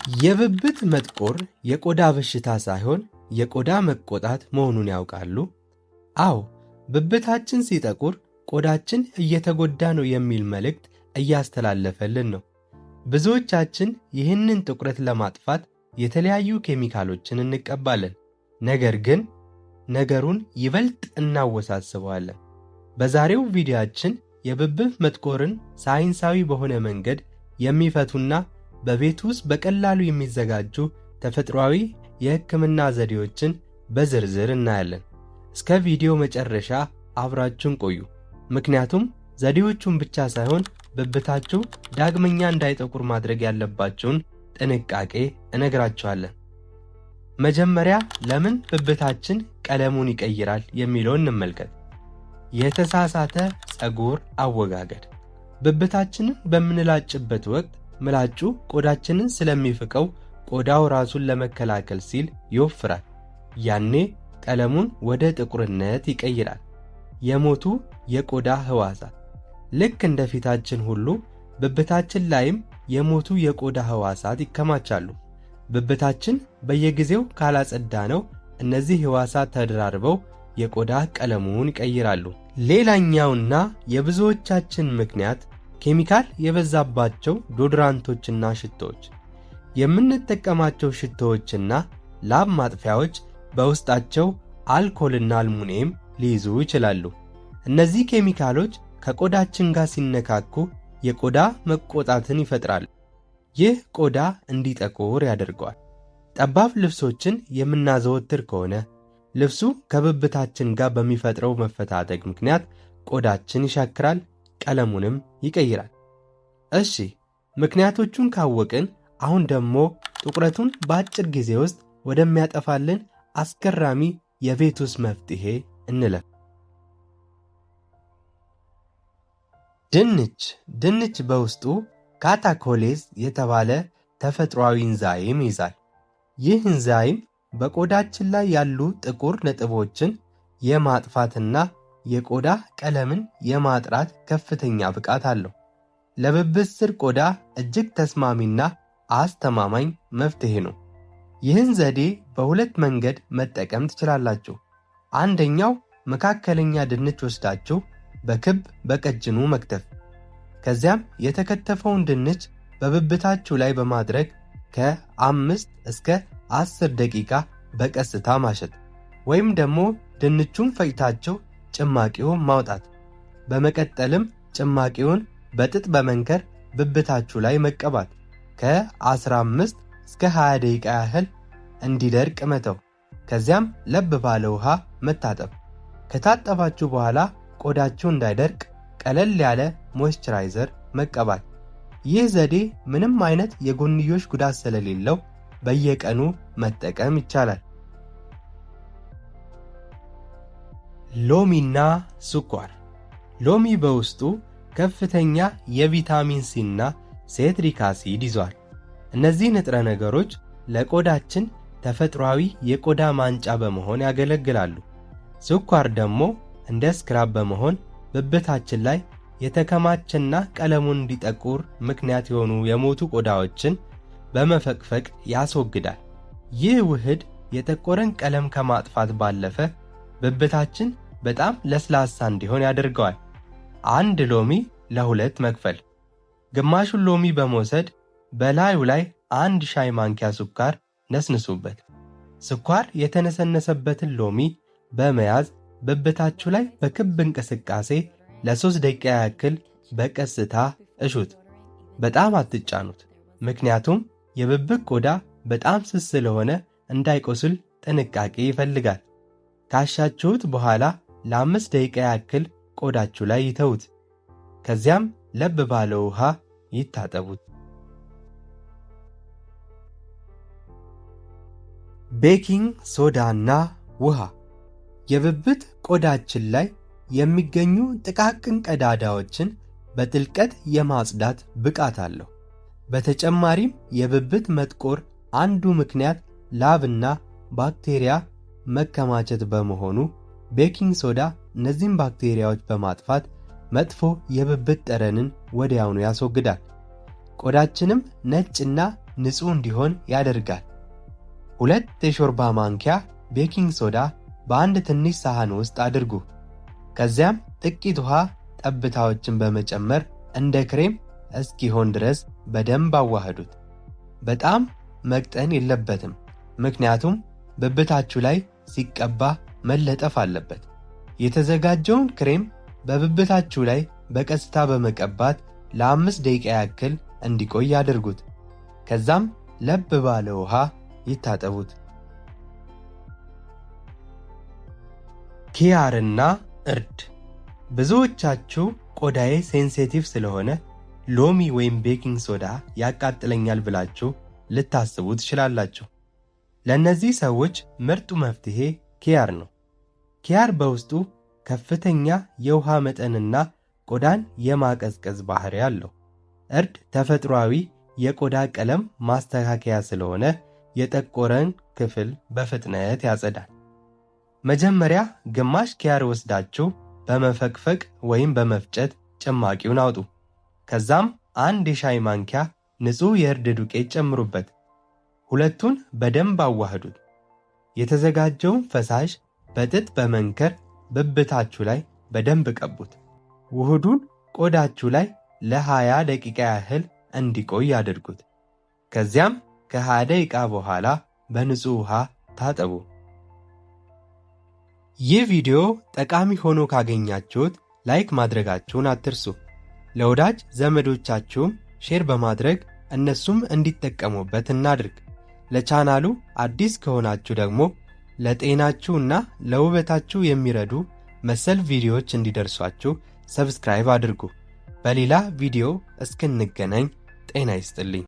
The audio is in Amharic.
የብብት መጥቆር የቆዳ በሽታ ሳይሆን የቆዳ መቆጣት መሆኑን ያውቃሉ? አዎ፣ ብብታችን ሲጠቁር ቆዳችን እየተጎዳ ነው የሚል መልእክት እያስተላለፈልን ነው። ብዙዎቻችን ይህንን ጥቁረት ለማጥፋት የተለያዩ ኬሚካሎችን እንቀባለን። ነገር ግን ነገሩን ይበልጥ እናወሳስበዋለን። በዛሬው ቪዲዮአችን የብብት መጥቆርን ሳይንሳዊ በሆነ መንገድ የሚፈቱና በቤት ውስጥ በቀላሉ የሚዘጋጁ ተፈጥሯዊ የሕክምና ዘዴዎችን በዝርዝር እናያለን። እስከ ቪዲዮ መጨረሻ አብራችሁን ቆዩ። ምክንያቱም ዘዴዎቹን ብቻ ሳይሆን ብብታችሁ ዳግመኛ እንዳይጠቁር ማድረግ ያለባችሁን ጥንቃቄ እነግራችኋለን። መጀመሪያ ለምን ብብታችን ቀለሙን ይቀይራል የሚለውን እንመልከት። የተሳሳተ ፀጉር አወጋገድ። ብብታችንን በምንላጭበት ወቅት ምላጩ ቆዳችንን ስለሚፍቀው ቆዳው ራሱን ለመከላከል ሲል ይወፍራል። ያኔ ቀለሙን ወደ ጥቁርነት ይቀይራል። የሞቱ የቆዳ ህዋሳት። ልክ እንደ ፊታችን ሁሉ ብብታችን ላይም የሞቱ የቆዳ ህዋሳት ይከማቻሉ። ብብታችን በየጊዜው ካላጸዳነው እነዚህ ህዋሳት ተደራርበው የቆዳ ቀለሙን ይቀይራሉ። ሌላኛውና የብዙዎቻችን ምክንያት ኬሚካል የበዛባቸው ዶድራንቶችና ሽቶዎች። የምንጠቀማቸው ሽቶዎችና ላብ ማጥፊያዎች በውስጣቸው አልኮልና አልሙኒየም ሊይዙ ይችላሉ። እነዚህ ኬሚካሎች ከቆዳችን ጋር ሲነካኩ የቆዳ መቆጣትን ይፈጥራሉ። ይህ ቆዳ እንዲጠቁር ያደርገዋል። ጠባብ ልብሶችን የምናዘወትር ከሆነ ልብሱ ከብብታችን ጋር በሚፈጥረው መፈታተግ ምክንያት ቆዳችን ይሻክራል፣ ቀለሙንም ይቀይራል። እሺ፣ ምክንያቶቹን ካወቅን አሁን ደግሞ ጥቁረቱን በአጭር ጊዜ ውስጥ ወደሚያጠፋልን አስገራሚ የቤት ውስጥ መፍትሄ እንለፍ። ድንች በውስጡ ካታኮሌዝ የተባለ ተፈጥሯዊ ኢንዛይም ይዛል። ይህ ኢንዛይም በቆዳችን ላይ ያሉ ጥቁር ነጥቦችን የማጥፋትና የቆዳ ቀለምን የማጥራት ከፍተኛ ብቃት አለው። ለብብት ስር ቆዳ እጅግ ተስማሚና አስተማማኝ መፍትሄ ነው። ይህን ዘዴ በሁለት መንገድ መጠቀም ትችላላችሁ። አንደኛው መካከለኛ ድንች ወስዳችሁ በክብ በቀጭኑ መክተፍ፣ ከዚያም የተከተፈውን ድንች በብብታችሁ ላይ በማድረግ ከ5 እስከ 10 ደቂቃ በቀስታ ማሸት፣ ወይም ደግሞ ድንቹን ፈጭታችሁ ጭማቂውን ማውጣት። በመቀጠልም ጭማቂውን በጥጥ በመንከር ብብታችሁ ላይ መቀባት። ከ15 እስከ 20 ደቂቃ ያህል እንዲደርቅ መተው። ከዚያም ለብ ባለ ውሃ መታጠብ። ከታጠባችሁ በኋላ ቆዳችሁ እንዳይደርቅ ቀለል ያለ ሞይስቸራይዘር መቀባት። ይህ ዘዴ ምንም አይነት የጎንዮሽ ጉዳት ስለሌለው በየቀኑ መጠቀም ይቻላል። ሎሚና ስኳር። ሎሚ በውስጡ ከፍተኛ የቪታሚን ሲ እና ሴትሪክ አሲድ ይዟል። እነዚህ ንጥረ ነገሮች ለቆዳችን ተፈጥሯዊ የቆዳ ማንጫ በመሆን ያገለግላሉ። ስኳር ደግሞ እንደ ስክራብ በመሆን ብብታችን ላይ የተከማቸና ቀለሙን እንዲጠቁር ምክንያት የሆኑ የሞቱ ቆዳዎችን በመፈቅፈቅ ያስወግዳል። ይህ ውህድ የጠቆረን ቀለም ከማጥፋት ባለፈ ብብታችን በጣም ለስላሳ እንዲሆን ያደርገዋል። አንድ ሎሚ ለ2 መክፈል። ግማሹን ሎሚ በመውሰድ በላዩ ላይ 1 ሻይ ማንኪያ ስኳር ነስንሱበት። ስኳር የተነሰነሰበትን ሎሚ በመያዝ ብብታችሁ ላይ በክብ እንቅስቃሴ ለ3 ደቂቃ ያክል በቀስታ እሹት። በጣም አትጫኑት፣ ምክንያቱም የብብት ቆዳ በጣም ስስ ስለሆነ እንዳይቆስል ጥንቃቄ ይፈልጋል። ካሻችሁት በኋላ ለ5 ደቂቃ ያክል ቆዳችሁ ላይ ይተዉት። ከዚያም ለብ ባለ ውሃ ይታጠቡት። ቤኪንግ ሶዳና ውሃ የብብት ቆዳችን ላይ የሚገኙ ጥቃቅን ቀዳዳዎችን በጥልቀት የማጽዳት ብቃት አለው። በተጨማሪም የብብት መጥቆር አንዱ ምክንያት ላብና ባክቴሪያ መከማቸት በመሆኑ ቤኪንግ ሶዳ እነዚህን ባክቴሪያዎች በማጥፋት መጥፎ የብብት ጠረንን ወዲያውኑ ያስወግዳል። ቆዳችንም ነጭና ንጹህ እንዲሆን ያደርጋል። 2 የሾርባ ማንኪያ ቤኪንግ ሶዳ በአንድ ትንሽ ሳህን ውስጥ አድርጉ። ከዚያም ጥቂት ውሃ ጠብታዎችን በመጨመር እንደ ክሬም እስኪሆን ድረስ በደንብ አዋህዱት። በጣም መቅጠን የለበትም፣ ምክንያቱም ብብታችሁ ላይ ሲቀባ መለጠፍ አለበት። የተዘጋጀውን ክሬም በብብታችሁ ላይ በቀስታ በመቀባት ለ5 ደቂቃ ያክል እንዲቆይ አድርጉት። ከዛም ለብ ባለ ውሃ ይታጠቡት። ኪያርና እርድ። ብዙዎቻችሁ ቆዳዬ ሴንሲቲቭ ስለሆነ ሎሚ ወይም ቤኪንግ ሶዳ ያቃጥለኛል ብላችሁ ልታስቡ ትችላላችሁ። ለእነዚህ ሰዎች ምርጡ መፍትሄ ኪያር ነው። ኪያር በውስጡ ከፍተኛ የውሃ መጠንና ቆዳን የማቀዝቀዝ ባህሪ አለው። እርድ ተፈጥሯዊ የቆዳ ቀለም ማስተካከያ ስለሆነ የጠቆረን ክፍል በፍጥነት ያጸዳል። መጀመሪያ ግማሽ ኪያር ወስዳችሁ በመፈቅፈቅ ወይም በመፍጨት ጭማቂውን አውጡ። ከዛም 1 የሻይ ማንኪያ ንጹህ የእርድ ዱቄት ጨምሩበት። ሁለቱን በደንብ አዋህዱት። የተዘጋጀውን ፈሳሽ በጥጥ በመንከር ብብታችሁ ላይ በደንብ ቀቡት። ውህዱን ቆዳችሁ ላይ ለ20 ደቂቃ ያህል እንዲቆይ አድርጉት። ከዚያም ከ20 ደቂቃ በኋላ በንጹህ ውሃ ታጠቡ። ይህ ቪዲዮ ጠቃሚ ሆኖ ካገኛችሁት ላይክ ማድረጋችሁን አትርሱ። ለወዳጅ ዘመዶቻችሁም ሼር በማድረግ እነሱም እንዲጠቀሙበት እናድርግ። ለቻናሉ አዲስ ከሆናችሁ ደግሞ ለጤናችሁና ለውበታችሁ የሚረዱ መሰል ቪዲዮዎች እንዲደርሷችሁ ሰብስክራይብ አድርጉ። በሌላ ቪዲዮ እስክንገናኝ ጤና ይስጥልኝ።